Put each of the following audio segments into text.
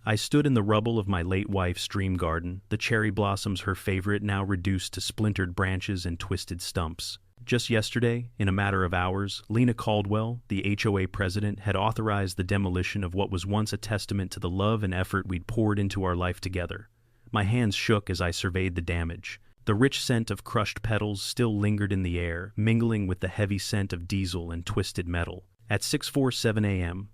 I stood in the rubble of my late wife's dream garden, the cherry blossoms her favorite now reduced to splintered branches and twisted stumps. Just yesterday, in a matter of hours, Lena Caldwell, the HOA president, had authorized the demolition of what was once a testament to the love and effort we'd poured into our life together. My hands shook as I surveyed the damage. The rich scent of crushed petals still lingered in the air, mingling with the heavy scent of diesel and twisted metal. At 6:47 a.m.,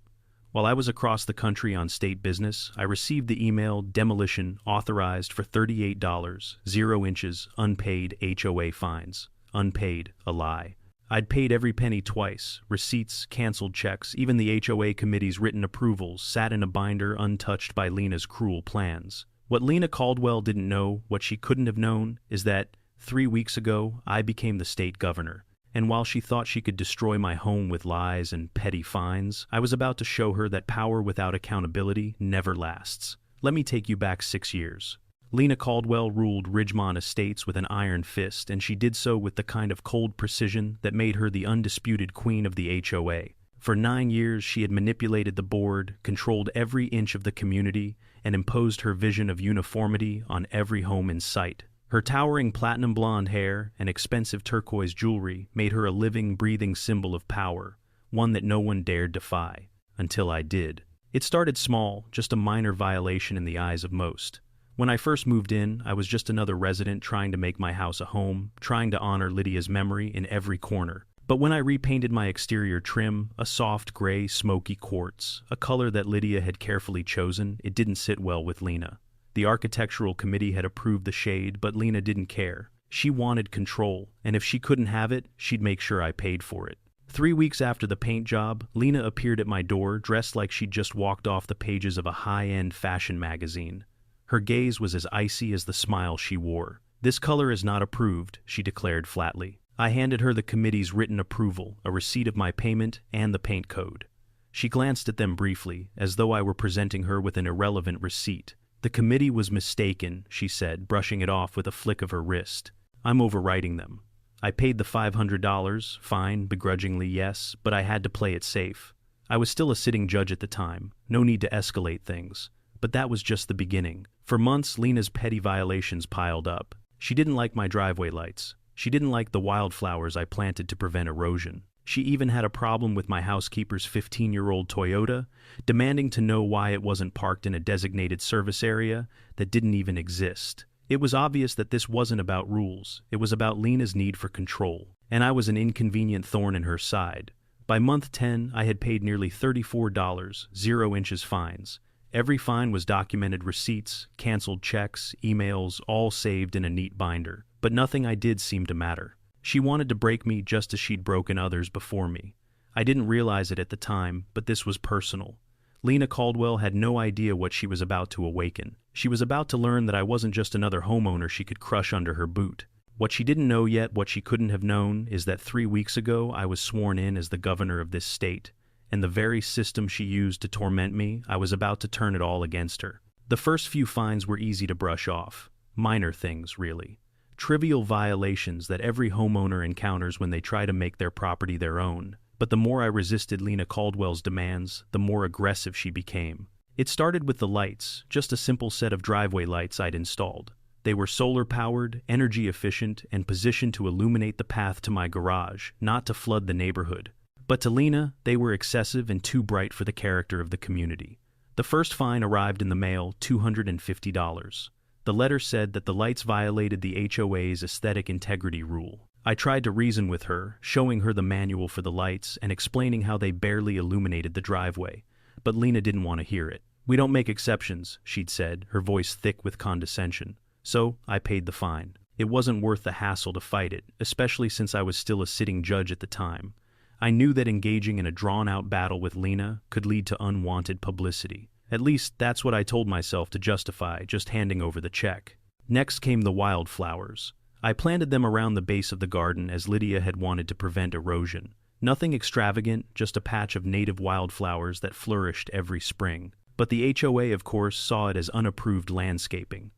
while I was across the country on state business, I received the email demolition authorized for $38, 0 inches, unpaid HOA fines. Unpaid, a lie. I'd paid every penny twice. Receipts, canceled checks, even the HOA committee's written approvals sat in a binder untouched by Lena's cruel plans. What Lena Caldwell didn't know, what she couldn't have known, is that 3 weeks ago I became the state governor. And while she thought she could destroy my home with lies and petty fines, I was about to show her that power without accountability never lasts. Let me take you back 6 years. Lena Caldwell ruled Ridgemont Estates with an iron fist, and she did so with the kind of cold precision that made her the undisputed queen of the HOA. For 9 years, she had manipulated the board, controlled every inch of the community, and imposed her vision of uniformity on every home in sight. Her towering platinum blonde hair and expensive turquoise jewelry made her a living, breathing symbol of power, one that no one dared defy. Until I did. It started small, just a minor violation in the eyes of most. When I first moved in, I was just another resident trying to make my house a home, trying to honor Lydia's memory in every corner. But when I repainted my exterior trim, a soft gray, smoky quartz, a color that Lydia had carefully chosen, it didn't sit well with Lena. The architectural committee had approved the shade, but Lena didn't care. She wanted control, and if she couldn't have it, she'd make sure I paid for it. 3 weeks after the paint job, Lena appeared at my door dressed like she'd just walked off the pages of a high-end fashion magazine. Her gaze was as icy as the smile she wore. "This color is not approved," she declared flatly. I handed her the committee's written approval, a receipt of my payment, and the paint code. She glanced at them briefly, as though I were presenting her with an irrelevant receipt. "The committee was mistaken," she said, brushing it off with a flick of her wrist. "I'm overriding them. I paid the $500 fine, begrudgingly, yes, but I had to play it safe. I was still a sitting judge at the time, no need to escalate things. But that was just the beginning. For months, Lena's petty violations piled up. She didn't like my driveway lights. She didn't like the wildflowers I planted to prevent erosion. She even had a problem with my housekeeper's 15-year-old Toyota, demanding to know why it wasn't parked in a designated service area that didn't even exist. It was obvious that this wasn't about rules. It was about Lena's need for control, and I was an inconvenient thorn in her side. By month 10, I had paid nearly $34, 0 inches fines. Every fine was documented receipts, canceled checks, emails, all saved in a neat binder. But nothing I did seemed to matter. She wanted to break me just as she'd broken others before me. I didn't realize it at the time, but this was personal. Lena Caldwell had no idea what she was about to awaken. She was about to learn that I wasn't just another homeowner she could crush under her boot. What she didn't know yet, what she couldn't have known, is that 3 weeks ago I was sworn in as the governor of this state. And the very system she used to torment me, I was about to turn it all against her. The first few fines were easy to brush off. Minor things, really. Trivial violations that every homeowner encounters when they try to make their property their own. But the more I resisted Lena Caldwell's demands, the more aggressive she became. It started with the lights, just a simple set of driveway lights I'd installed. They were solar-powered, energy-efficient, and positioned to illuminate the path to my garage, not to flood the neighborhood. But to Lena, they were excessive and too bright for the character of the community. The first fine arrived in the mail, $250. The letter said that the lights violated the HOA's aesthetic integrity rule. I tried to reason with her, showing her the manual for the lights and explaining how they barely illuminated the driveway. But Lena didn't want to hear it. "We don't make exceptions," she'd said, her voice thick with condescension. So I paid the fine. It wasn't worth the hassle to fight it, especially since I was still a sitting judge at the time. I knew that engaging in a drawn-out battle with Lena could lead to unwanted publicity. At least, that's what I told myself to justify just handing over the check. Next came the wildflowers. I planted them around the base of the garden as Lydia had wanted to prevent erosion. Nothing extravagant, just a patch of native wildflowers that flourished every spring. But the HOA, of course, saw it as unapproved landscaping.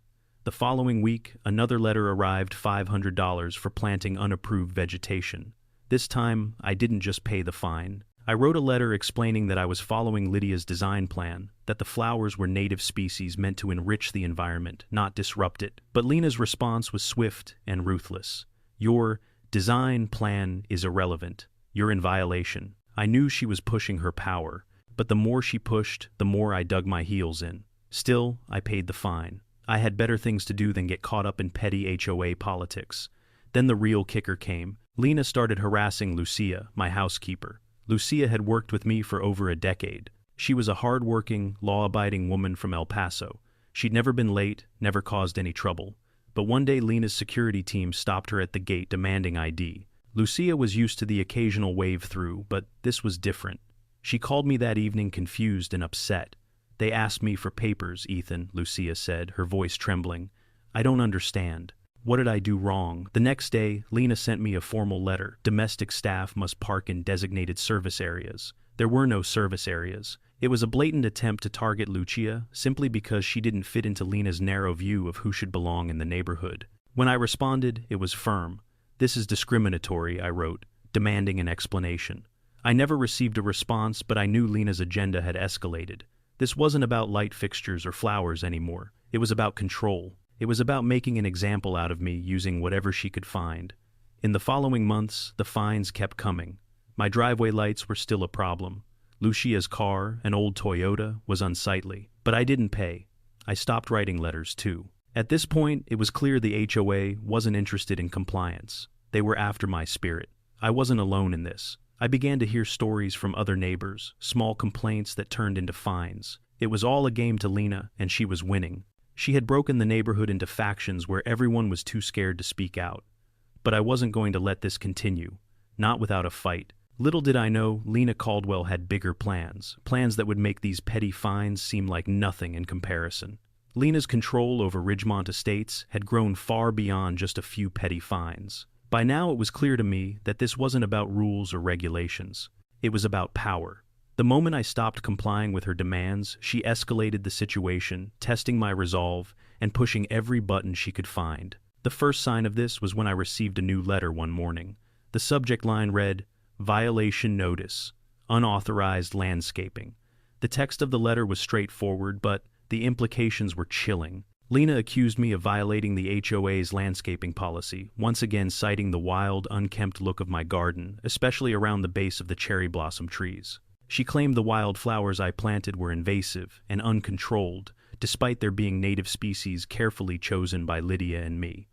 The following week, another letter arrived, $500 for planting unapproved vegetation. This time, I didn't just pay the fine. I wrote a letter explaining that I was following Lydia's design plan, that the flowers were native species meant to enrich the environment, not disrupt it. But Lena's response was swift and ruthless. "Your design plan is irrelevant. You're in violation." I knew she was pushing her power, but the more she pushed, the more I dug my heels in. Still, I paid the fine. I had better things to do than get caught up in petty HOA politics. Then the real kicker came. Lena started harassing Lucia, my housekeeper. Lucia had worked with me for over a decade. She was a hard-working, law-abiding woman from El Paso. She'd never been late, never caused any trouble. But one day Lena's security team stopped her at the gate demanding ID. Lucia was used to the occasional wave through, but this was different. She called me that evening confused and upset. "They asked me for papers, Ethan," Lucia said, her voice trembling. "I don't understand. What did I do wrong?" The next day, Lena sent me a formal letter. Domestic staff must park in designated service areas. There were no service areas. It was a blatant attempt to target Lucia simply because she didn't fit into Lena's narrow view of who should belong in the neighborhood. When I responded, it was firm. "This is discriminatory," I wrote, demanding an explanation. I never received a response, but I knew Lena's agenda had escalated. This wasn't about light fixtures or flowers anymore. It was about control. It was about making an example out of me using whatever she could find. In the following months, the fines kept coming. My driveway lights were still a problem. Lucia's car, an old Toyota, was unsightly. But I didn't pay. I stopped writing letters, too. At this point, it was clear the HOA wasn't interested in compliance. They were after my spirit. I wasn't alone in this. I began to hear stories from other neighbors, small complaints that turned into fines. It was all a game to Lena, and she was winning. She had broken the neighborhood into factions where everyone was too scared to speak out. But I wasn't going to let this continue. Not without a fight. Little did I know, Lena Caldwell had bigger plans. Plans that would make these petty fines seem like nothing in comparison. Lena's control over Ridgemont Estates had grown far beyond just a few petty fines. By now it was clear to me that this wasn't about rules or regulations. It was about power. The moment I stopped complying with her demands, she escalated the situation, testing my resolve and pushing every button she could find. The first sign of this was when I received a new letter one morning. The subject line read, "Violation Notice, Unauthorized Landscaping." The text of the letter was straightforward, but the implications were chilling. Lena accused me of violating the HOA's landscaping policy, once again citing the wild, unkempt look of my garden, especially around the base of the cherry blossom trees. She claimed the wild flowers I planted were invasive and uncontrolled, despite their being native species carefully chosen by Lydia and me.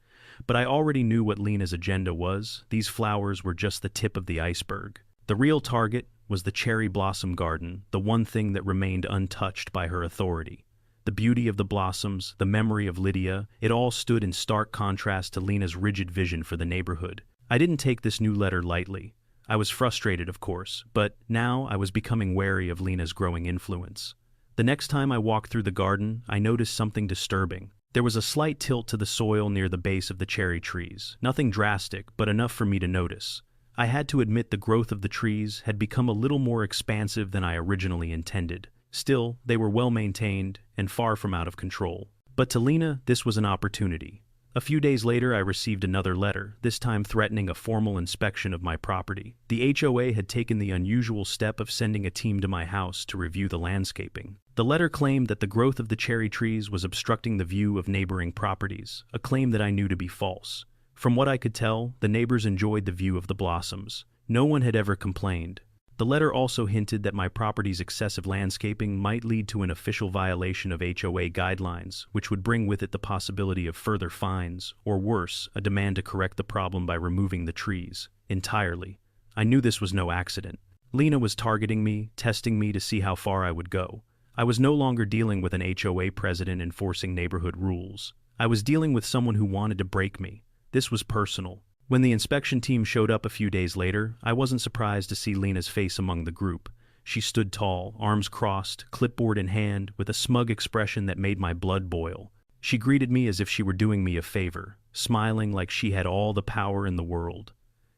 But I already knew what Lena's agenda was. These flowers were just the tip of the iceberg. The real target was the cherry blossom garden, the one thing that remained untouched by her authority. The beauty of the blossoms, the memory of Lydia, it all stood in stark contrast to Lena's rigid vision for the neighborhood. I didn't take this new letter lightly. I was frustrated, of course, but now I was becoming wary of Lena's growing influence. The next time I walked through the garden, I noticed something disturbing. There was a slight tilt to the soil near the base of the cherry trees. Nothing drastic, but enough for me to notice. I had to admit the growth of the trees had become a little more expansive than I originally intended. Still, they were well maintained and far from out of control. But to Lena, this was an opportunity. A few days later, I received another letter, this time threatening a formal inspection of my property. The HOA had taken the unusual step of sending a team to my house to review the landscaping. The letter claimed that the growth of the cherry trees was obstructing the view of neighboring properties, a claim that I knew to be false. From what I could tell, the neighbors enjoyed the view of the blossoms. No one had ever complained. The letter also hinted that my property's excessive landscaping might lead to an official violation of HOA guidelines, which would bring with it the possibility of further fines, or worse, a demand to correct the problem by removing the trees entirely. I knew this was no accident. Lena was targeting me, testing me to see how far I would go. I was no longer dealing with an HOA president enforcing neighborhood rules. I was dealing with someone who wanted to break me. This was personal. When the inspection team showed up a few days later, I wasn't surprised to see Lena's face among the group. She stood tall, arms crossed, clipboard in hand, with a smug expression that made my blood boil. She greeted me as if she were doing me a favor, smiling like she had all the power in the world.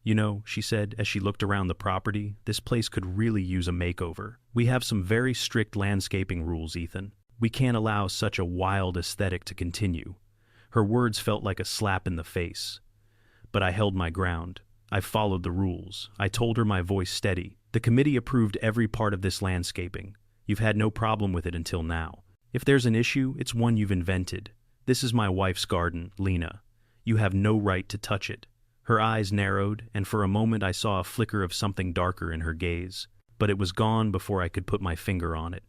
"You know," she said as she looked around the property, "this place could really use a makeover. We have some very strict landscaping rules, Ethan. We can't allow such a wild aesthetic to continue." Her words felt like a slap in the face. But I held my ground. I followed the rules. I told her, my voice steady, The committee approved every part of this landscaping. You've had no problem with it until now. If there's an issue, it's one you've invented. This is my wife's garden, Lena. You have no right to touch it." Her eyes narrowed, and for a moment I saw a flicker of something darker in her gaze. But it was gone before I could put my finger on it.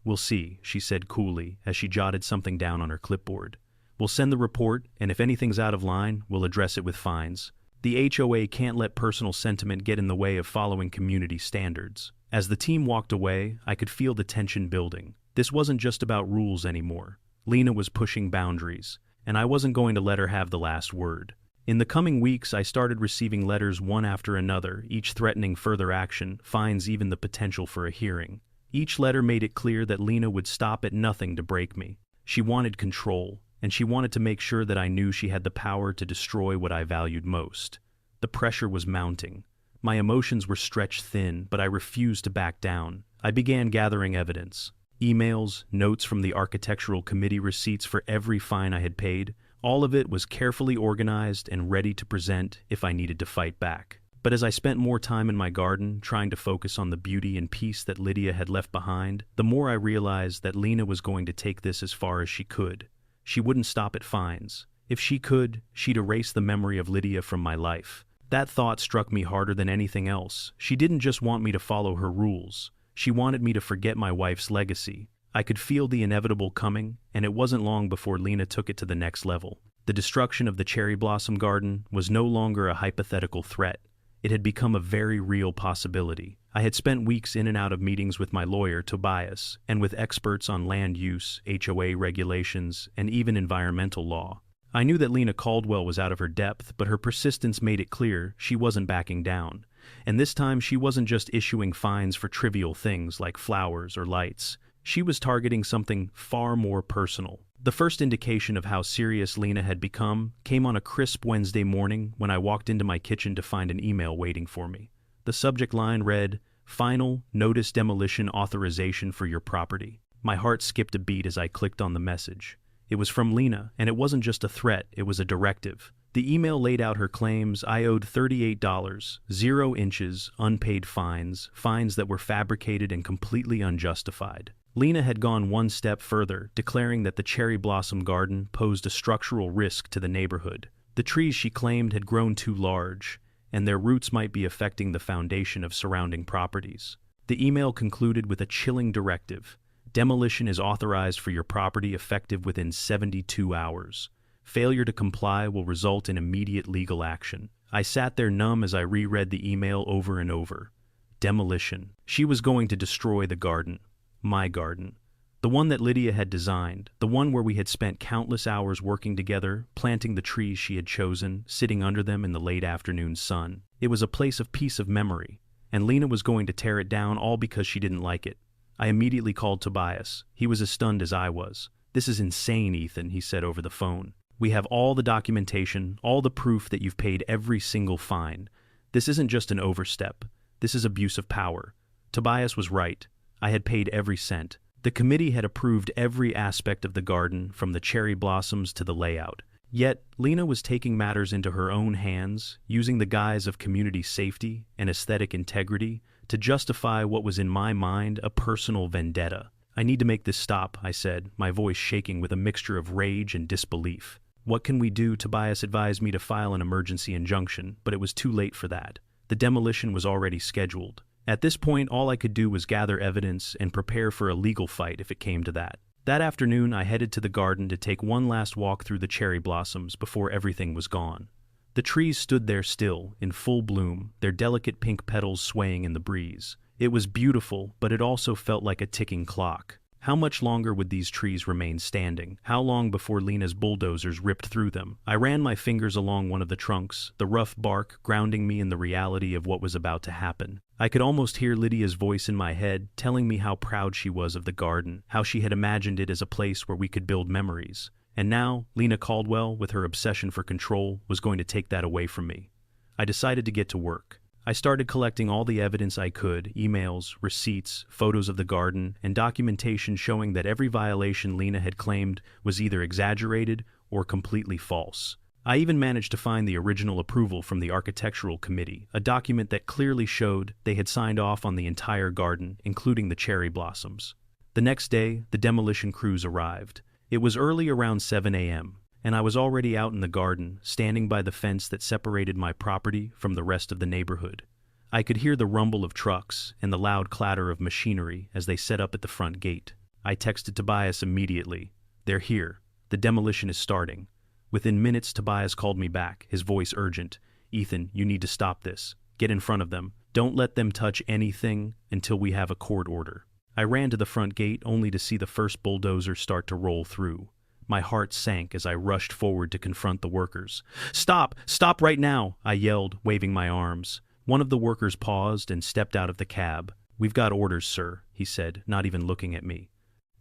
"We'll see," she said coolly as she jotted something down on her clipboard. "We'll send the report, and if anything's out of line, we'll address it with fines. The HOA can't let personal sentiment get in the way of following community standards." As the team walked away, I could feel the tension building. This wasn't just about rules anymore. Lena was pushing boundaries, and I wasn't going to let her have the last word. In the coming weeks, I started receiving letters one after another, each threatening further action, fines, even the potential for a hearing. Each letter made it clear that Lena would stop at nothing to break me. She wanted control, and she wanted to make sure that I knew she had the power to destroy what I valued most. The pressure was mounting. My emotions were stretched thin, but I refused to back down. I began gathering evidence. Emails, notes from the architectural committee, receipts for every fine I had paid. All of it was carefully organized and ready to present if I needed to fight back. But as I spent more time in my garden, trying to focus on the beauty and peace that Lydia had left behind, the more I realized that Lena was going to take this as far as she could. She wouldn't stop at fines. If she could, she'd erase the memory of Lydia from my life. That thought struck me harder than anything else. She didn't just want me to follow her rules. She wanted me to forget my wife's legacy. I could feel the inevitable coming, and it wasn't long before Lena took it to the next level. The destruction of the cherry blossom garden was no longer a hypothetical threat. It had become a very real possibility. I had spent weeks in and out of meetings with my lawyer, Tobias, and with experts on land use, HOA regulations, and even environmental law. I knew that Lena Caldwell was out of her depth, but her persistence made it clear she wasn't backing down. And this time she wasn't just issuing fines for trivial things like flowers or lights. She was targeting something far more personal. The first indication of how serious Lena had become came on a crisp Wednesday morning when I walked into my kitchen to find an email waiting for me. The subject line read, "Final Notice Demolition Authorization for your property." My heart skipped a beat as I clicked on the message. It was from Lena, and it wasn't just a threat, it was a directive. The email laid out her claims. I owed $38, 0 inches, unpaid fines, fines that were fabricated and completely unjustified. Lena had gone one step further, declaring that the cherry blossom garden posed a structural risk to the neighborhood. The trees, she claimed, had grown too large, and their roots might be affecting the foundation of surrounding properties. The email concluded with a chilling directive. Demolition is authorized for your property effective within 72 hours. Failure to comply will result in immediate legal action. I sat there numb as I reread the email over and over. Demolition. She was going to destroy the garden. My garden. The one that Lydia had designed, the one where we had spent countless hours working together, planting the trees she had chosen, sitting under them in the late afternoon sun. It was a place of peace, of memory, and Lena was going to tear it down all because she didn't like it. I immediately called Tobias. He was as stunned as I was. "This is insane, Ethan," he said over the phone. "We have all the documentation, all the proof that you've paid every single fine. This isn't just an overstep. This is abuse of power." Tobias was right. I had paid every cent. The committee had approved every aspect of the garden, from the cherry blossoms to the layout. Yet, Lena was taking matters into her own hands, using the guise of community safety and aesthetic integrity to justify what was in my mind a personal vendetta. "I need to make this stop," I said, my voice shaking with a mixture of rage and disbelief. "What can we do?" Tobias advised me to file an emergency injunction, but it was too late for that. The demolition was already scheduled. At this point, all I could do was gather evidence and prepare for a legal fight if it came to that. That afternoon, I headed to the garden to take one last walk through the cherry blossoms before everything was gone. The trees stood there still, in full bloom, their delicate pink petals swaying in the breeze. It was beautiful, but it also felt like a ticking clock. How much longer would these trees remain standing? How long before Lena's bulldozers ripped through them? I ran my fingers along one of the trunks, the rough bark grounding me in the reality of what was about to happen. I could almost hear Lydia's voice in my head, telling me how proud she was of the garden, how she had imagined it as a place where we could build memories. And now, Lena Caldwell, with her obsession for control, was going to take that away from me. I decided to get to work. I started collecting all the evidence I could, emails, receipts, photos of the garden, and documentation showing that every violation Lena had claimed was either exaggerated or completely false. I even managed to find the original approval from the architectural committee, a document that clearly showed they had signed off on the entire garden, including the cherry blossoms. The next day, the demolition crews arrived. It was early around 7 a.m., and I was already out in the garden, standing by the fence that separated my property from the rest of the neighborhood. I could hear the rumble of trucks and the loud clatter of machinery as they set up at the front gate. I texted Tobias immediately. "They're here. The demolition is starting." Within minutes, Tobias called me back, his voice urgent. "Ethan, you need to stop this. Get in front of them. Don't let them touch anything until we have a court order." I ran to the front gate only to see the first bulldozer start to roll through. My heart sank as I rushed forward to confront the workers. "Stop! Stop right now!" I yelled, waving my arms. One of the workers paused and stepped out of the cab. "We've got orders, sir," he said, not even looking at me.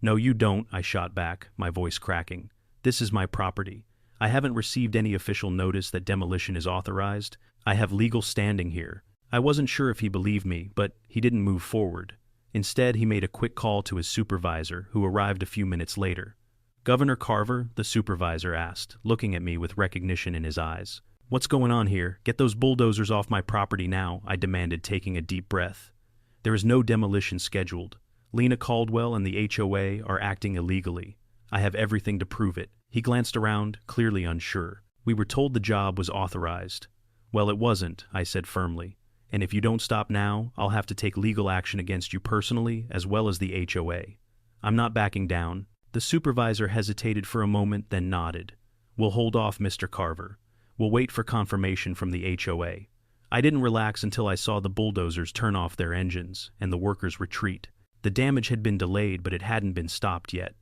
"No, you don't," I shot back, my voice cracking. "This is my property. I haven't received any official notice that demolition is authorized. I have legal standing here." I wasn't sure if he believed me, but he didn't move forward. Instead, he made a quick call to his supervisor, who arrived a few minutes later. "Governor Carver?" the supervisor asked, looking at me with recognition in his eyes. "What's going on here? Get those bulldozers off my property now," I demanded, taking a deep breath. "There is no demolition scheduled. Lena Caldwell and the HOA are acting illegally. I have everything to prove it." He glanced around, clearly unsure. "We were told the job was authorized." "Well, it wasn't," I said firmly. "And if you don't stop now, I'll have to take legal action against you personally as well as the HOA. I'm not backing down." The supervisor hesitated for a moment, then nodded. "We'll hold off, Mr. Carver. We'll wait for confirmation from the HOA." I didn't relax until I saw the bulldozers turn off their engines and the workers retreat. The damage had been delayed, but it hadn't been stopped yet.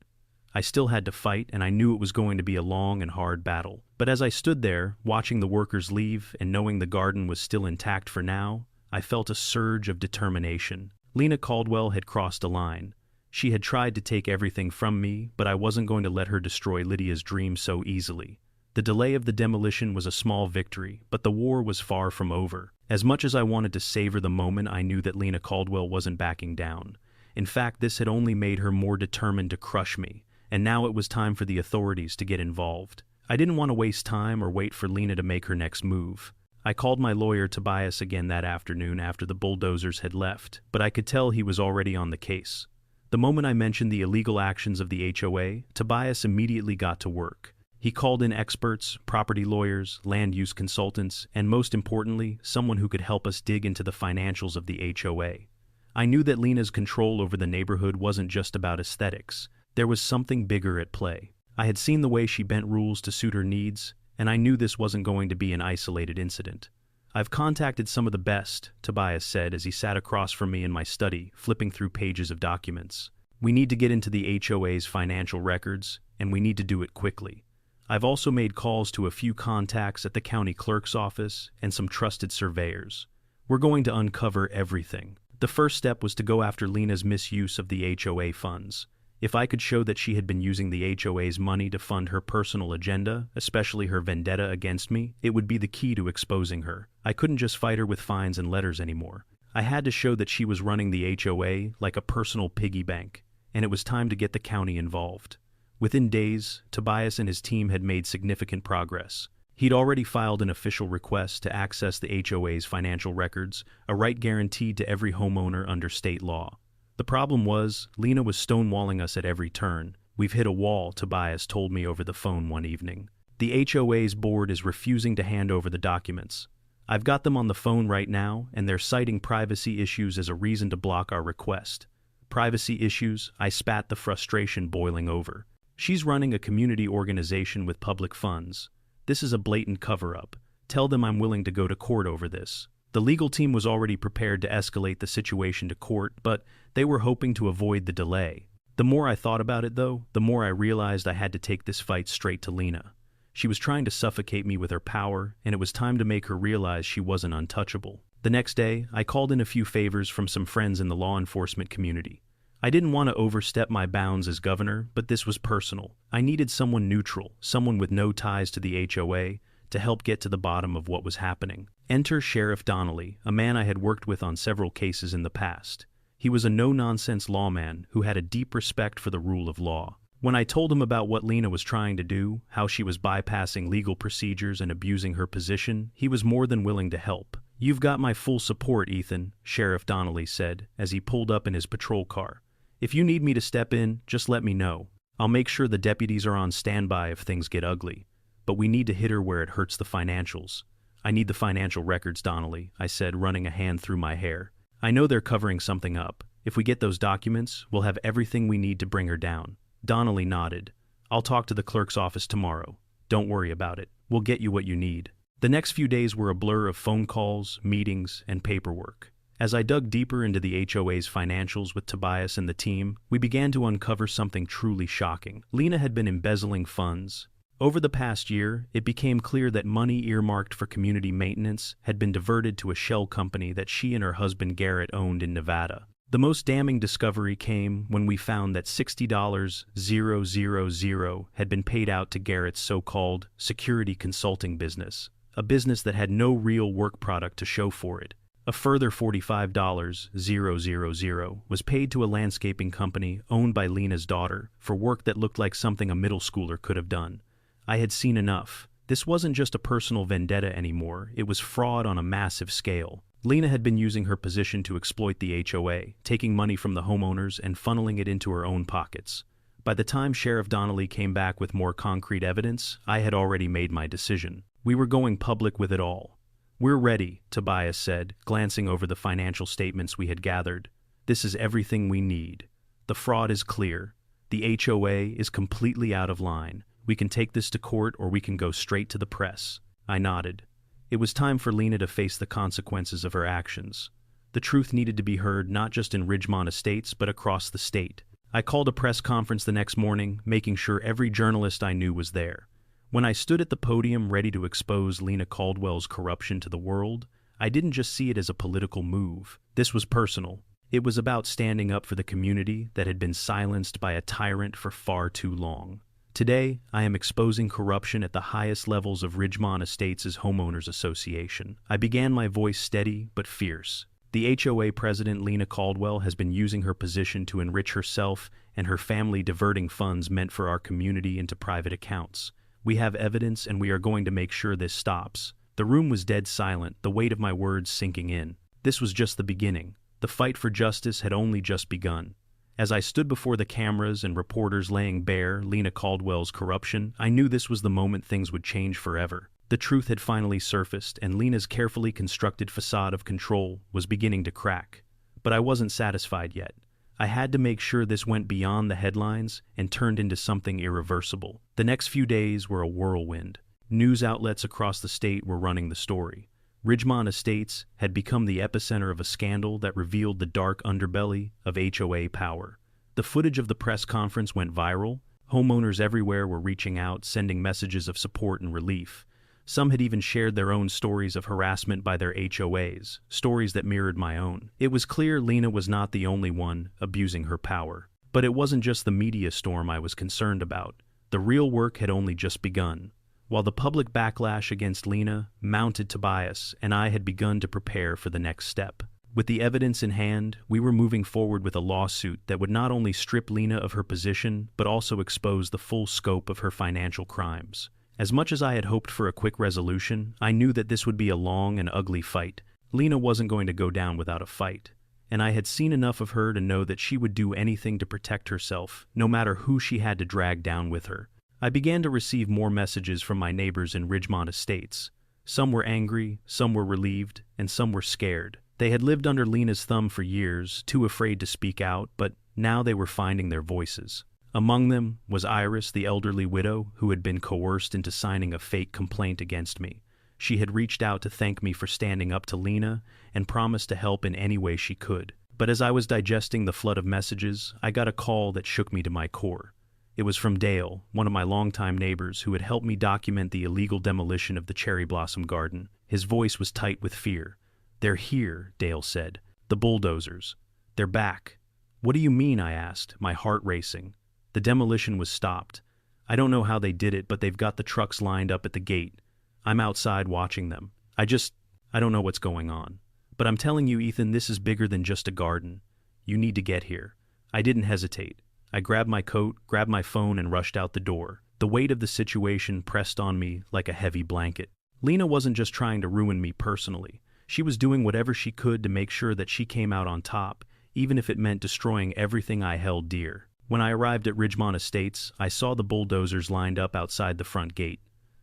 I still had to fight, and I knew it was going to be a long and hard battle. But as I stood there, watching the workers leave and knowing the garden was still intact for now, I felt a surge of determination. Lena Caldwell had crossed a line. She had tried to take everything from me, but I wasn't going to let her destroy Lydia's dream so easily. The delay of the demolition was a small victory, but the war was far from over. As much as I wanted to savor the moment, I knew that Lena Caldwell wasn't backing down. In fact, this had only made her more determined to crush me, and now it was time for the authorities to get involved. I didn't want to waste time or wait for Lena to make her next move. I called my lawyer Tobias again that afternoon after the bulldozers had left, but I could tell he was already on the case. The moment I mentioned the illegal actions of the HOA, Tobias immediately got to work. He called in experts, property lawyers, land use consultants, and most importantly, someone who could help us dig into the financials of the HOA. I knew that Lena's control over the neighborhood wasn't just about aesthetics. There was something bigger at play. I had seen the way she bent rules to suit her needs, and I knew this wasn't going to be an isolated incident. "I've contacted some of the best," Tobias said as he sat across from me in my study, flipping through pages of documents. "We need to get into the HOA's financial records, and we need to do it quickly. I've also made calls to a few contacts at the county clerk's office and some trusted surveyors. We're going to uncover everything." The first step was to go after Lena's misuse of the HOA funds. If I could show that she had been using the HOA's money to fund her personal agenda, especially her vendetta against me, it would be the key to exposing her. I couldn't just fight her with fines and letters anymore. I had to show that she was running the HOA like a personal piggy bank, and it was time to get the county involved. Within days, Tobias and his team had made significant progress. He'd already filed an official request to access the HOA's financial records, a right guaranteed to every homeowner under state law. The problem was, Lena was stonewalling us at every turn. "We've hit a wall," Tobias told me over the phone one evening. "The HOA's board is refusing to hand over the documents. I've got them on the phone right now, and they're citing privacy issues as a reason to block our request." Privacy issues? I spat, the frustration boiling over. "She's running a community organization with public funds. This is a blatant cover-up. Tell them I'm willing to go to court over this." The legal team was already prepared to escalate the situation to court, but they were hoping to avoid the delay. The more I thought about it, though, the more I realized I had to take this fight straight to Lena. She was trying to suffocate me with her power, and it was time to make her realize she wasn't untouchable. The next day, I called in a few favors from some friends in the law enforcement community. I didn't want to overstep my bounds as governor, but this was personal. I needed someone neutral, someone with no ties to the HOA, to help get to the bottom of what was happening. Enter Sheriff Donnelly, a man I had worked with on several cases in the past. He was a no-nonsense lawman who had a deep respect for the rule of law. When I told him about what Lena was trying to do, how she was bypassing legal procedures and abusing her position, he was more than willing to help. "You've got my full support, Ethan," Sheriff Donnelly said as he pulled up in his patrol car. "If you need me to step in, just let me know. I'll make sure the deputies are on standby if things get ugly. But we need to hit her where it hurts the financials." "I need the financial records, Donnelly," I said, running a hand through my hair. "I know they're covering something up. If we get those documents, we'll have everything we need to bring her down." Donnelly nodded. "I'll talk to the clerk's office tomorrow. Don't worry about it. We'll get you what you need." The next few days were a blur of phone calls, meetings, and paperwork. As I dug deeper into the HOA's financials with Tobias and the team, we began to uncover something truly shocking. Lena had been embezzling funds. Over the past year, it became clear that money earmarked for community maintenance had been diverted to a shell company that she and her husband Garrett owned in Nevada. The most damning discovery came when we found that $60,000 had been paid out to Garrett's so-called security consulting business, a business that had no real work product to show for it. A further $45,000 was paid to a landscaping company owned by Lena's daughter for work that looked like something a middle schooler could have done. I had seen enough. This wasn't just a personal vendetta anymore, it was fraud on a massive scale. Lena had been using her position to exploit the HOA, taking money from the homeowners and funneling it into her own pockets. By the time Sheriff Donnelly came back with more concrete evidence, I had already made my decision. We were going public with it all. "We're ready," Tobias said, glancing over the financial statements we had gathered. "This is everything we need. The fraud is clear. The HOA is completely out of line. We can take this to court or we can go straight to the press." I nodded. It was time for Lena to face the consequences of her actions. The truth needed to be heard not just in Ridgemont Estates but across the state. I called a press conference the next morning, making sure every journalist I knew was there. When I stood at the podium ready to expose Lena Caldwell's corruption to the world, I didn't just see it as a political move. This was personal. It was about standing up for the community that had been silenced by a tyrant for far too long. Today, I am exposing corruption at the highest levels of Ridgemont Estates' Homeowners Association. I began my voice steady but fierce. The HOA president, Lena Caldwell, has been using her position to enrich herself and her family, diverting funds meant for our community into private accounts. We have evidence and we are going to make sure this stops. The room was dead silent, the weight of my words sinking in. This was just the beginning. The fight for justice had only just begun. As I stood before the cameras and reporters laying bare Lena Caldwell's corruption, I knew this was the moment things would change forever. The truth had finally surfaced, and Lena's carefully constructed facade of control was beginning to crack. But I wasn't satisfied yet. I had to make sure this went beyond the headlines and turned into something irreversible. The next few days were a whirlwind. News outlets across the state were running the story. Ridgemont Estates had become the epicenter of a scandal that revealed the dark underbelly of HOA power. The footage of the press conference went viral. Homeowners everywhere were reaching out, sending messages of support and relief. Some had even shared their own stories of harassment by their HOAs, stories that mirrored my own. It was clear Lena was not the only one abusing her power. But it wasn't just the media storm I was concerned about. The real work had only just begun. While the public backlash against Lena mounted, Tobias and I had begun to prepare for the next step. With the evidence in hand, we were moving forward with a lawsuit that would not only strip Lena of her position, but also expose the full scope of her financial crimes. As much as I had hoped for a quick resolution, I knew that this would be a long and ugly fight. Lena wasn't going to go down without a fight, and I had seen enough of her to know that she would do anything to protect herself, no matter who she had to drag down with her. I began to receive more messages from my neighbors in Ridgemont Estates. Some were angry, some were relieved, and some were scared. They had lived under Lena's thumb for years, too afraid to speak out, but now they were finding their voices. Among them was Iris, the elderly widow who had been coerced into signing a fake complaint against me. She had reached out to thank me for standing up to Lena and promised to help in any way she could. But as I was digesting the flood of messages, I got a call that shook me to my core. It was from Dale, one of my longtime neighbors who had helped me document the illegal demolition of the cherry blossom garden. His voice was tight with fear. "They're here," Dale said. "The bulldozers. They're back." "What do you mean?" I asked, my heart racing. "The demolition was stopped. I don't know how they did it, but they've got the trucks lined up at the gate. I'm outside watching them. I don't know what's going on. But I'm telling you, Ethan, this is bigger than just a garden. You need to get here." I didn't hesitate. I grabbed my coat, grabbed my phone, and rushed out the door. The weight of the situation pressed on me like a heavy blanket. Lena wasn't just trying to ruin me personally. She was doing whatever she could to make sure that she came out on top, even if it meant destroying everything I held dear. When I arrived at Ridgemont Estates, I saw the bulldozers lined up outside the front gate.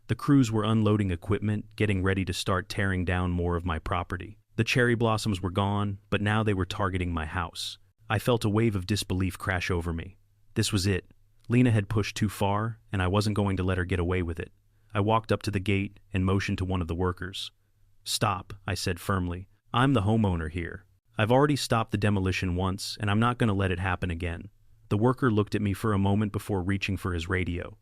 The crews were unloading equipment, getting ready to start tearing down more of my property. The cherry blossoms were gone, but now they were targeting my house. I felt a wave of disbelief crash over me. This was it. Lena had pushed too far, and I wasn't going to let her get away with it. I walked up to the gate and motioned to one of the workers. "Stop," I said firmly. "I'm the homeowner here. I've already stopped the demolition once, and I'm not going to let it happen again." The worker looked at me for a moment before reaching for his radio.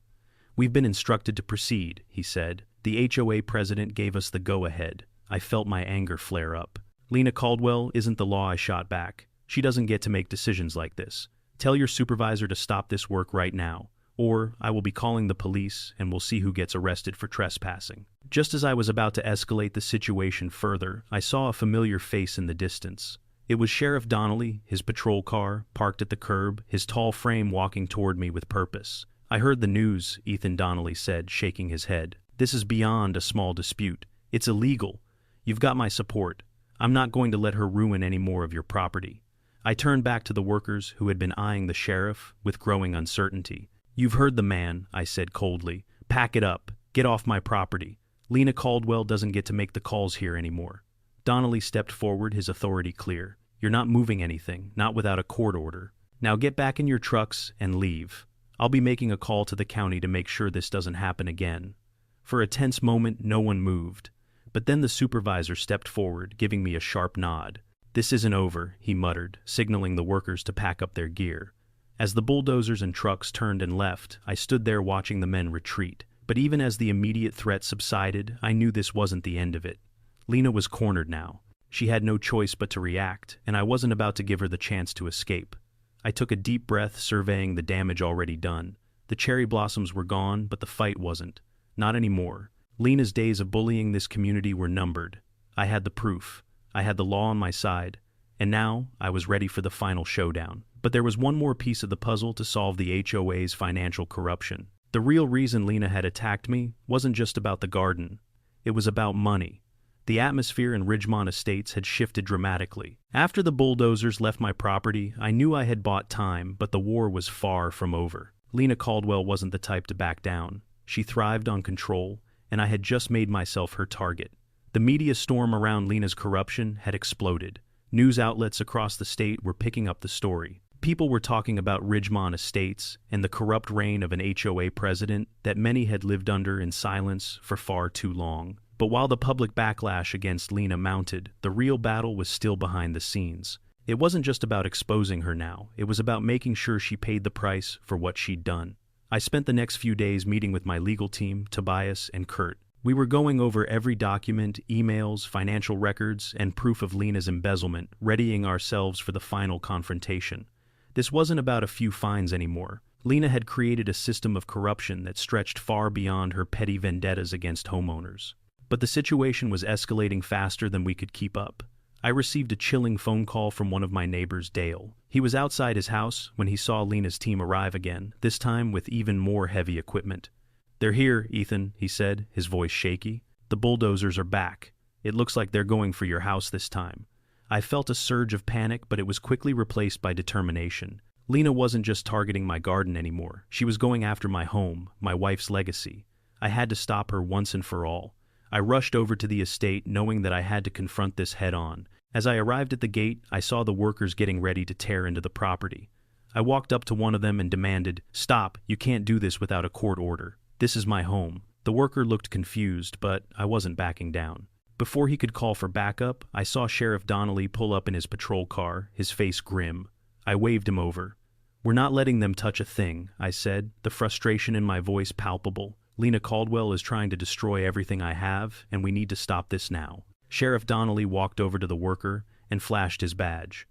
"We've been instructed to proceed," he said. "The HOA president gave us the go-ahead." I felt my anger flare up. "Lena Caldwell isn't the law," I shot back. "She doesn't get to make decisions like this. Tell your supervisor to stop this work right now, or I will be calling the police and we'll see who gets arrested for trespassing." Just as I was about to escalate the situation further, I saw a familiar face in the distance. It was Sheriff Donnelly, his patrol car, parked at the curb, his tall frame walking toward me with purpose. "I heard the news," Ethan Donnelly said, shaking his head. "This is beyond a small dispute. It's illegal. You've got my support. I'm not going to let her ruin any more of your property." I turned back to the workers who had been eyeing the sheriff with growing uncertainty. "You've heard the man," I said coldly. "Pack it up. Get off my property. Lena Caldwell doesn't get to make the calls here anymore." Donnelly stepped forward, his authority clear. "You're not moving anything, not without a court order. Now get back in your trucks and leave. I'll be making a call to the county to make sure this doesn't happen again." For a tense moment, no one moved. But then the supervisor stepped forward, giving me a sharp nod. "This isn't over," he muttered, signaling the workers to pack up their gear. As the bulldozers and trucks turned and left, I stood there watching the men retreat. But even as the immediate threat subsided, I knew this wasn't the end of it. Lena was cornered now. She had no choice but to react, and I wasn't about to give her the chance to escape. I took a deep breath, surveying the damage already done. The cherry blossoms were gone, but the fight wasn't. Not anymore. Lena's days of bullying this community were numbered. I had the proof. I had the law on my side. And now, I was ready for the final showdown. But there was one more piece of the puzzle to solve the HOA's financial corruption. The real reason Lena had attacked me wasn't just about the garden. It was about money. The atmosphere in Ridgemont Estates had shifted dramatically. After the bulldozers left my property, I knew I had bought time, but the war was far from over. Lena Caldwell wasn't the type to back down. She thrived on control, and I had just made myself her target. The media storm around Lena's corruption had exploded. News outlets across the state were picking up the story. People were talking about Ridgemont Estates and the corrupt reign of an HOA president that many had lived under in silence for far too long. But while the public backlash against Lena mounted, the real battle was still behind the scenes. It wasn't just about exposing her now, it was about making sure she paid the price for what she'd done. I spent the next few days meeting with my legal team, Tobias and Kurt. We were going over every document, emails, financial records, and proof of Lena's embezzlement, readying ourselves for the final confrontation. This wasn't about a few fines anymore. Lena had created a system of corruption that stretched far beyond her petty vendettas against homeowners. But the situation was escalating faster than we could keep up. I received a chilling phone call from one of my neighbors, Dale. He was outside his house when he saw Lena's team arrive again, this time with even more heavy equipment. "They're here, Ethan," he said, his voice shaky. "The bulldozers are back. It looks like they're going for your house this time." I felt a surge of panic, but it was quickly replaced by determination. Lena wasn't just targeting my garden anymore. She was going after my home, my wife's legacy. I had to stop her once and for all. I rushed over to the estate, knowing that I had to confront this head-on. As I arrived at the gate, I saw the workers getting ready to tear into the property. I walked up to one of them and demanded, "Stop, you can't do this without a court order. This is my home." The worker looked confused, but I wasn't backing down. Before he could call for backup, I saw Sheriff Donnelly pull up in his patrol car, his face grim. I waved him over. "We're not letting them touch a thing," I said, the frustration in my voice palpable. "Lena Caldwell is trying to destroy everything I have, and we need to stop this now." Sheriff Donnelly walked over to the worker and flashed his badge.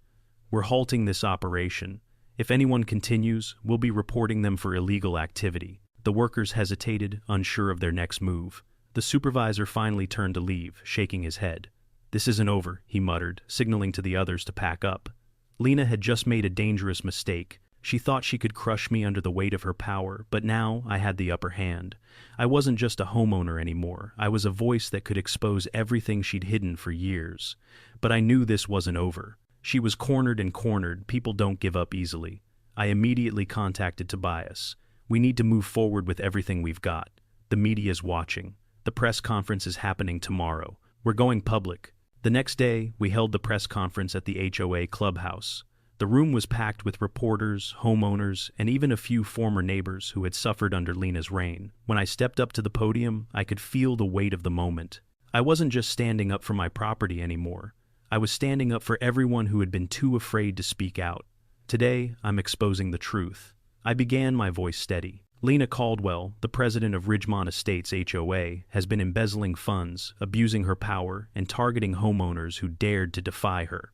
"We're halting this operation. If anyone continues, we'll be reporting them for illegal activity." The workers hesitated, unsure of their next move. The supervisor finally turned to leave, shaking his head. "This isn't over," he muttered, signaling to the others to pack up. Lena had just made a dangerous mistake. She thought she could crush me under the weight of her power, but now I had the upper hand. I wasn't just a homeowner anymore. I was a voice that could expose everything she'd hidden for years. But I knew this wasn't over. She was cornered and cornered. People don't give up easily. I immediately contacted Tobias. We need to move forward with everything we've got. The media's watching. The press conference is happening tomorrow. We're going public. The next day, we held the press conference at the HOA clubhouse. The room was packed with reporters, homeowners, and even a few former neighbors who had suffered under Lena's reign. When I stepped up to the podium, I could feel the weight of the moment. I wasn't just standing up for my property anymore. I was standing up for everyone who had been too afraid to speak out. Today, I'm exposing the truth. I began, my voice steady. Lena Caldwell, the president of Ridgemont Estates HOA, has been embezzling funds, abusing her power, and targeting homeowners who dared to defy her.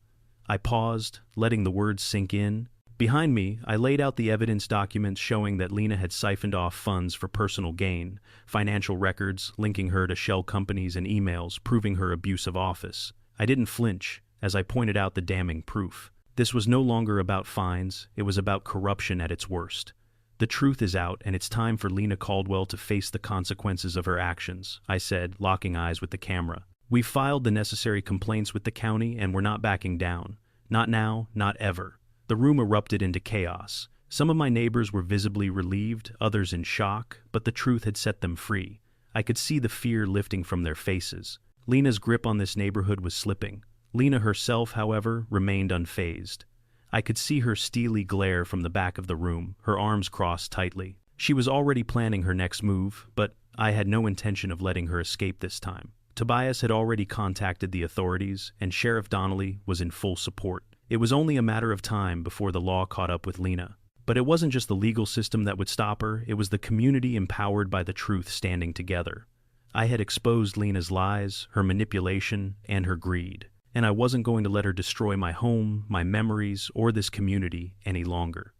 I paused, letting the words sink in. Behind me, I laid out the evidence documents showing that Lena had siphoned off funds for personal gain, financial records linking her to shell companies and emails proving her abuse of office. I didn't flinch as I pointed out the damning proof. This was no longer about fines, it was about corruption at its worst. The truth is out, and it's time for Lena Caldwell to face the consequences of her actions, I said, locking eyes with the camera. We've filed the necessary complaints with the county, and we're not backing down. Not now, not ever. The room erupted into chaos. Some of my neighbors were visibly relieved, others in shock, but the truth had set them free. I could see the fear lifting from their faces. Lena's grip on this neighborhood was slipping. Lena herself, however, remained unfazed. I could see her steely glare from the back of the room, her arms crossed tightly. She was already planning her next move, but I had no intention of letting her escape this time. Tobias had already contacted the authorities, and Sheriff Donnelly was in full support. It was only a matter of time before the law caught up with Lena. But it wasn't just the legal system that would stop her, it was the community empowered by the truth standing together. I had exposed Lena's lies, her manipulation, and her greed. And I wasn't going to let her destroy my home, my memories, or this community any longer.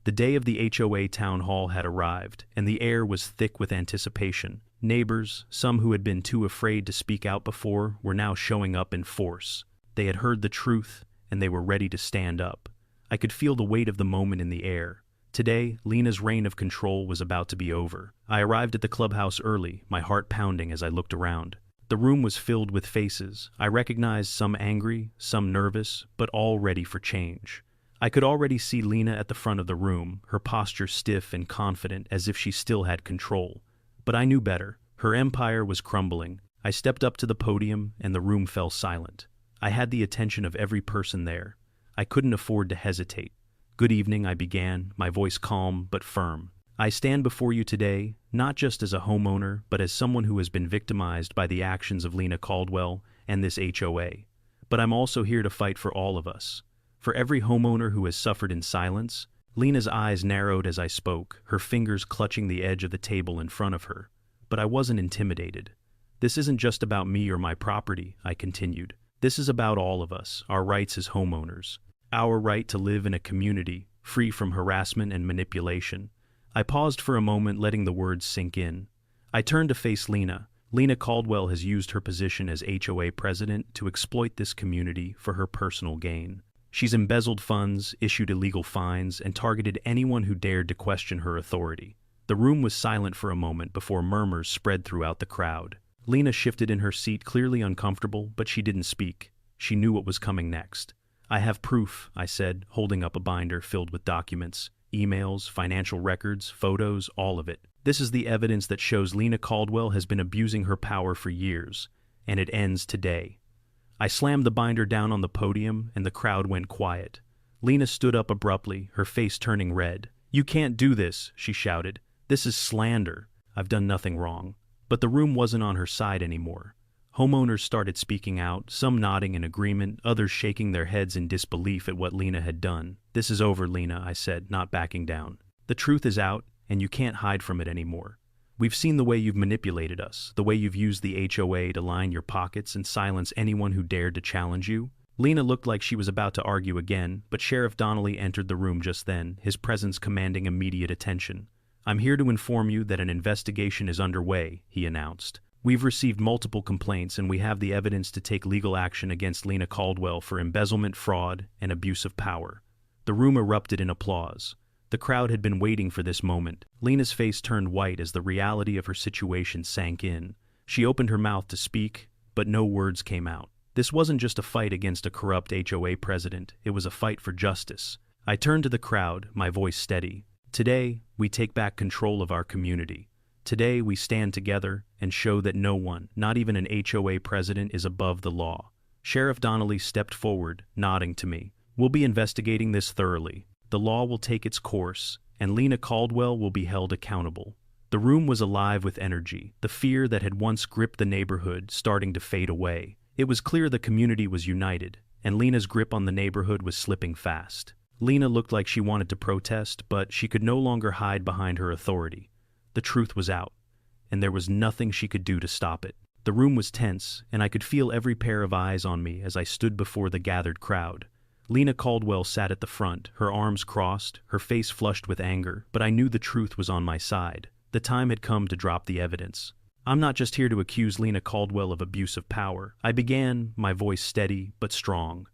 The day of the HOA town hall had arrived, and the air was thick with anticipation. Neighbors, some who had been too afraid to speak out before, were now showing up in force. They had heard the truth, and they were ready to stand up. I could feel the weight of the moment in the air. Today, Lena's reign of control was about to be over. I arrived at the clubhouse early, my heart pounding as I looked around. The room was filled with faces. I recognized some angry, some nervous, but all ready for change. I could already see Lena at the front of the room, her posture stiff and confident as if she still had control. But I knew better. Her empire was crumbling. I stepped up to the podium, and the room fell silent. I had the attention of every person there. I couldn't afford to hesitate. "Good evening," I began, my voice calm but firm. "I stand before you today, not just as a homeowner, but as someone who has been victimized by the actions of Lena Caldwell and this HOA. But I'm also here to fight for all of us. For every homeowner who has suffered in silence." Lena's eyes narrowed as I spoke, her fingers clutching the edge of the table in front of her. But I wasn't intimidated. "This isn't just about me or my property," I continued. "This is about all of us, our rights as homeowners. Our right to live in a community, free from harassment and manipulation." I paused for a moment, letting the words sink in. I turned to face Lena. Lena Caldwell has used her position as HOA president to exploit this community for her personal gain. She's embezzled funds, issued illegal fines, and targeted anyone who dared to question her authority. The room was silent for a moment before murmurs spread throughout the crowd. Lena shifted in her seat, clearly uncomfortable, but she didn't speak. She knew what was coming next. "I have proof," I said, holding up a binder filled with documents. Emails, financial records, photos, all of it. "This is the evidence that shows Lena Caldwell has been abusing her power for years, and it ends today." I slammed the binder down on the podium, and the crowd went quiet. Lena stood up abruptly, her face turning red. "You can't do this," she shouted. "This is slander. I've done nothing wrong." But the room wasn't on her side anymore. Homeowners started speaking out, some nodding in agreement, others shaking their heads in disbelief at what Lena had done. "This is over, Lena," I said, not backing down. "The truth is out, and you can't hide from it anymore. We've seen the way you've manipulated us, the way you've used the HOA to line your pockets and silence anyone who dared to challenge you." Lena looked like she was about to argue again, but Sheriff Donnelly entered the room just then, his presence commanding immediate attention. "I'm here to inform you that an investigation is underway," he announced. "We've received multiple complaints, and we have the evidence to take legal action against Lena Caldwell for embezzlement, fraud, and abuse of power." The room erupted in applause. The crowd had been waiting for this moment. Lena's face turned white as the reality of her situation sank in. She opened her mouth to speak, but no words came out. This wasn't just a fight against a corrupt HOA president, it was a fight for justice. I turned to the crowd, my voice steady. Today, we take back control of our community. Today, we stand together and show that no one, not even an HOA president, is above the law. Sheriff Donnelly stepped forward, nodding to me. We'll be investigating this thoroughly. The law will take its course, and Lena Caldwell will be held accountable. The room was alive with energy, the fear that had once gripped the neighborhood starting to fade away. It was clear the community was united, and Lena's grip on the neighborhood was slipping fast. Lena looked like she wanted to protest, but she could no longer hide behind her authority. The truth was out, and there was nothing she could do to stop it. The room was tense, and I could feel every pair of eyes on me as I stood before the gathered crowd. Lena Caldwell sat at the front, her arms crossed, her face flushed with anger, but I knew the truth was on my side. The time had come to drop the evidence. I'm not just here to accuse Lena Caldwell of abuse of power. I began, my voice steady but strong.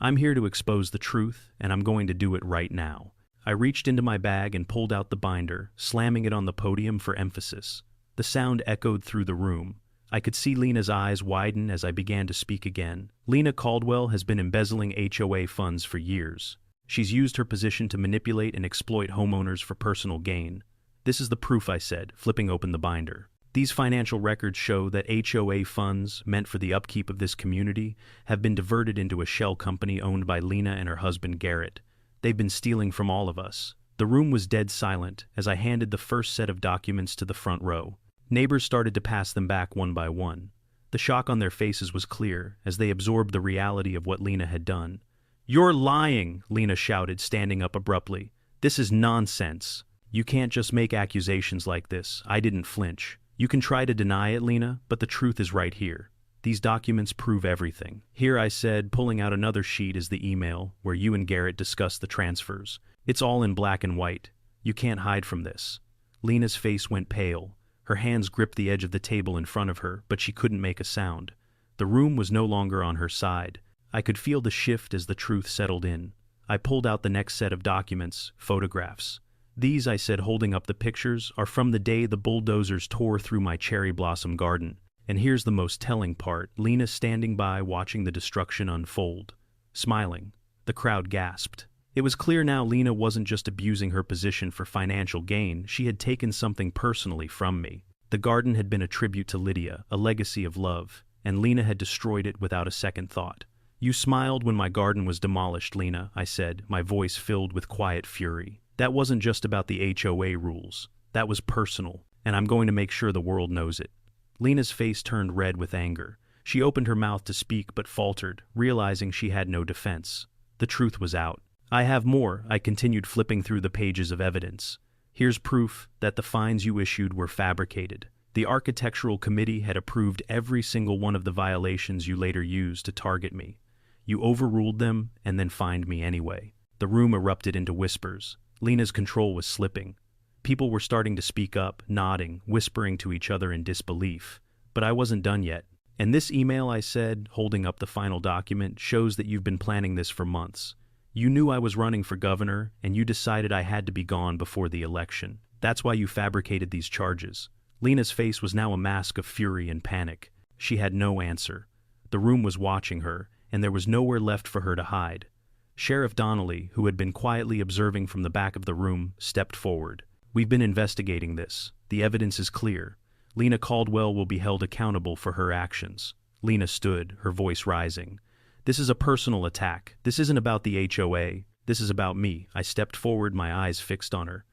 I'm here to expose the truth, and I'm going to do it right now. I reached into my bag and pulled out the binder, slamming it on the podium for emphasis. The sound echoed through the room. I could see Lena's eyes widen as I began to speak again. Lena Caldwell has been embezzling HOA funds for years. She's used her position to manipulate and exploit homeowners for personal gain. This is the proof, I said, flipping open the binder. These financial records show that HOA funds, meant for the upkeep of this community, have been diverted into a shell company owned by Lena and her husband Garrett. They've been stealing from all of us. The room was dead silent as I handed the first set of documents to the front row. Neighbors started to pass them back one by one. The shock on their faces was clear as they absorbed the reality of what Lena had done. "You're lying!" Lena shouted, standing up abruptly. "This is nonsense. You can't just make accusations like this." I didn't flinch. "You can try to deny it, Lena, but the truth is right here. These documents prove everything." "Here," I said, pulling out another sheet, is the email where you and Garrett discussed the transfers. It's all in black and white. You can't hide from this." Lena's face went pale. Her hands gripped the edge of the table in front of her, but she couldn't make a sound. The room was no longer on her side. I could feel the shift as the truth settled in. I pulled out the next set of documents, photographs. "These," I said, holding up the pictures, "are from the day the bulldozers tore through my cherry blossom garden. And here's the most telling part: Lena standing by watching the destruction unfold, smiling." The crowd gasped. It was clear now Lena wasn't just abusing her position for financial gain, she had taken something personally from me. The garden had been a tribute to Lydia, a legacy of love, and Lena had destroyed it without a second thought. "You smiled when my garden was demolished, Lena," I said, my voice filled with quiet fury. "That wasn't just about the HOA rules. That was personal, and I'm going to make sure the world knows it." Lena's face turned red with anger. She opened her mouth to speak but faltered, realizing she had no defense. The truth was out. "I have more," I continued, flipping through the pages of evidence. "Here's proof that the fines you issued were fabricated. The architectural committee had approved every single one of the violations you later used to target me. You overruled them and then fined me anyway." The room erupted into whispers. Lena's control was slipping. People were starting to speak up, nodding, whispering to each other in disbelief. But I wasn't done yet. "And this email," I said, holding up the final document, "shows that you've been planning this for months. You knew I was running for governor, and you decided I had to be gone before the election. That's why you fabricated these charges." Lena's face was now a mask of fury and panic. She had no answer. The room was watching her, and there was nowhere left for her to hide. Sheriff Donnelly, who had been quietly observing from the back of the room, stepped forward. "We've been investigating this. The evidence is clear. Lena Caldwell will be held accountable for her actions." Lena stood, her voice rising. "This is a personal attack. This isn't about the HOA. This is about me." I stepped forward, my eyes fixed on her.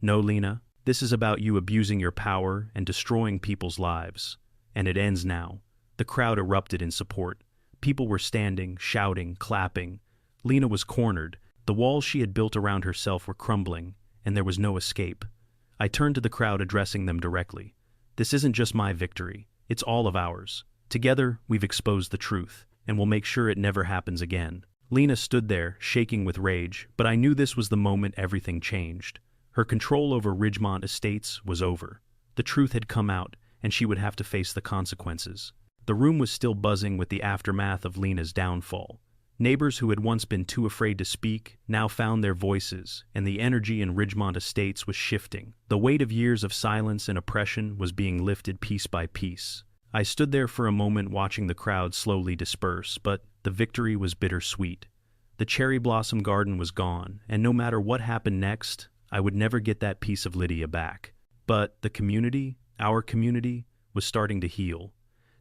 "No, Lena. This is about you abusing your power and destroying people's lives. And it ends now." The crowd erupted in support. People were standing, shouting, clapping. Lena was cornered. The walls she had built around herself were crumbling, and there was no escape. I turned to the crowd, addressing them directly. "This isn't just my victory. It's all of ours. Together, we've exposed the truth, and we'll make sure it never happens again." Lena stood there, shaking with rage, but I knew this was the moment everything changed. Her control over Ridgemont Estates was over. The truth had come out, and she would have to face the consequences. The room was still buzzing with the aftermath of Lena's downfall. Neighbors who had once been too afraid to speak now found their voices, and the energy in Ridgemont Estates was shifting. The weight of years of silence and oppression was being lifted piece by piece. I stood there for a moment watching the crowd slowly disperse, but the victory was bittersweet. The cherry blossom garden was gone, and no matter what happened next, I would never get that piece of Lydia back. But the community, our community, was starting to heal.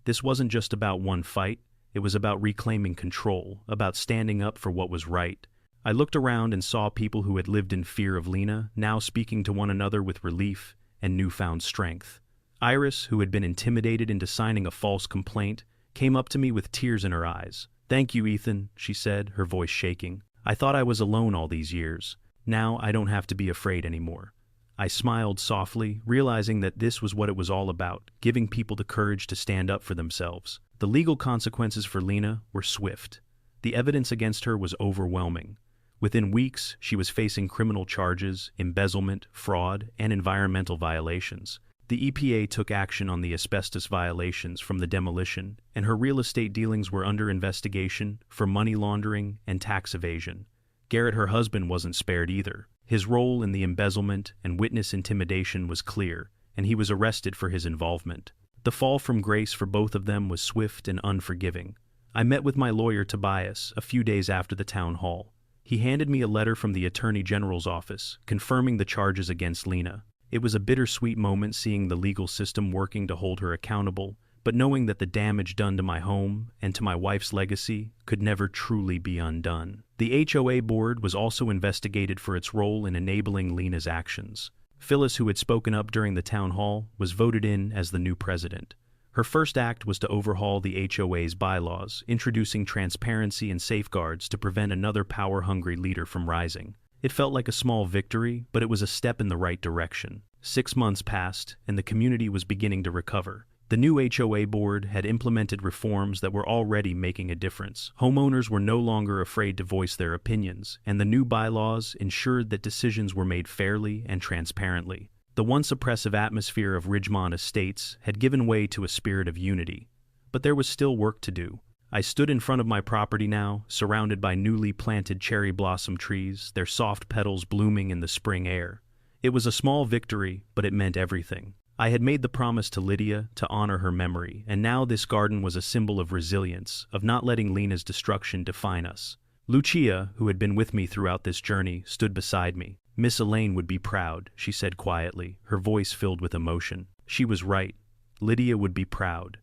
This wasn't just about one fight. It was about reclaiming control, about standing up for what was right. I looked around and saw people who had lived in fear of Lena now speaking to one another with relief and newfound strength. Iris, who had been intimidated into signing a false complaint, came up to me with tears in her eyes. "Thank you, Ethan," she said, her voice shaking. "I thought I was alone all these years. Now I don't have to be afraid anymore." I smiled softly, realizing that this was what it was all about, giving people the courage to stand up for themselves. The legal consequences for Lena were swift. The evidence against her was overwhelming. Within weeks, she was facing criminal charges, embezzlement, fraud, and environmental violations. The EPA took action on the asbestos violations from the demolition, and her real estate dealings were under investigation for money laundering and tax evasion. Garrett, her husband, wasn't spared either. His role in the embezzlement and witness intimidation was clear, and he was arrested for his involvement. The fall from grace for both of them was swift and unforgiving. I met with my lawyer Tobias a few days after the town hall. He handed me a letter from the Attorney General's office confirming the charges against Lena. It was a bittersweet moment seeing the legal system working to hold her accountable, but knowing that the damage done to my home and to my wife's legacy could never truly be undone. The HOA board was also investigated for its role in enabling Lena's actions. Phyllis, who had spoken up during the town hall, was voted in as the new president. Her first act was to overhaul the HOA's bylaws, introducing transparency and safeguards to prevent another power-hungry leader from rising. It felt like a small victory, but it was a step in the right direction. 6 months passed, and the community was beginning to recover. The new HOA board had implemented reforms that were already making a difference. Homeowners were no longer afraid to voice their opinions, and the new bylaws ensured that decisions were made fairly and transparently. The once oppressive atmosphere of Ridgemont Estates had given way to a spirit of unity. But there was still work to do. I stood in front of my property now, surrounded by newly planted cherry blossom trees, their soft petals blooming in the spring air. It was a small victory, but it meant everything. I had made the promise to Lydia to honor her memory, and now this garden was a symbol of resilience, of not letting Lena's destruction define us. Lucia, who had been with me throughout this journey, stood beside me. "Miss Elaine would be proud," she said quietly, her voice filled with emotion. She was right. Lydia would be proud.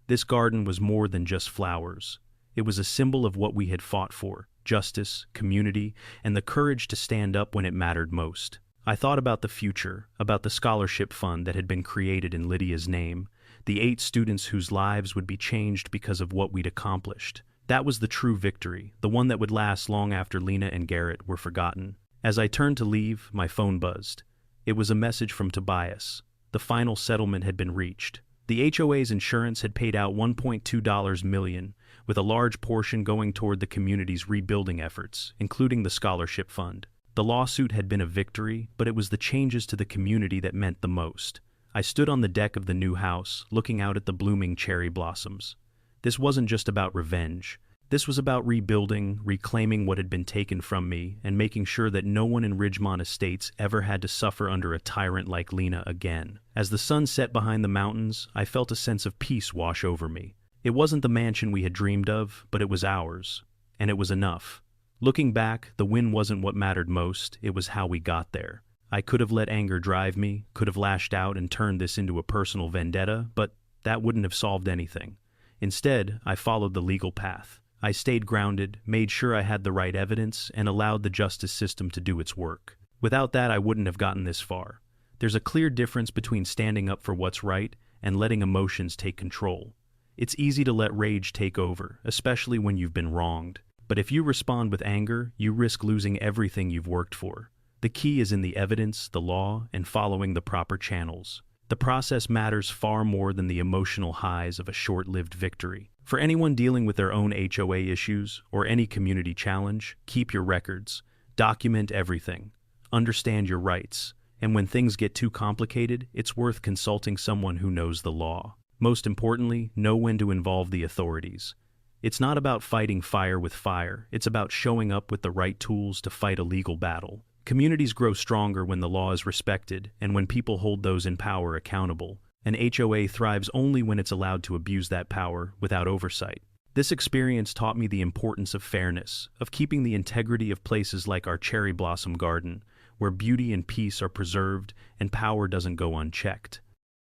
This garden was more than just flowers. It was a symbol of what we had fought for: justice, community, and the courage to stand up when it mattered most. I thought about the future, about the scholarship fund that had been created in Lydia's name, the 8 students whose lives would be changed because of what we'd accomplished. That was the true victory, the one that would last long after Lena and Garrett were forgotten. As I turned to leave, my phone buzzed. It was a message from Tobias. The final settlement had been reached. The HOA's insurance had paid out $1.2 million, with a large portion going toward the community's rebuilding efforts, including the scholarship fund. The lawsuit had been a victory, but it was the changes to the community that meant the most. I stood on the deck of the new house, looking out at the blooming cherry blossoms. This wasn't just about revenge. This was about rebuilding, reclaiming what had been taken from me, and making sure that no one in Ridgemont Estates ever had to suffer under a tyrant like Lena again. As the sun set behind the mountains, I felt a sense of peace wash over me. It wasn't the mansion we had dreamed of, but it was ours. And it was enough. Looking back, the win wasn't what mattered most, it was how we got there. I could have let anger drive me, could have lashed out and turned this into a personal vendetta, but that wouldn't have solved anything. Instead, I followed the legal path. I stayed grounded, made sure I had the right evidence, and allowed the justice system to do its work. Without that, I wouldn't have gotten this far. There's a clear difference between standing up for what's right and letting emotions take control. It's easy to let rage take over, especially when you've been wronged. But if you respond with anger, you risk losing everything you've worked for. The key is in the evidence, the law, and following the proper channels. The process matters far more than the emotional highs of a short-lived victory. For anyone dealing with their own HOA issues or any community challenge, keep your records. Document everything. Understand your rights. And when things get too complicated, it's worth consulting someone who knows the law. Most importantly, know when to involve the authorities. It's not about fighting fire with fire, it's about showing up with the right tools to fight a legal battle. Communities grow stronger when the law is respected and when people hold those in power accountable. An HOA thrives only when it's allowed to abuse that power without oversight. This experience taught me the importance of fairness, of keeping the integrity of places like our cherry blossom garden, where beauty and peace are preserved and power doesn't go unchecked.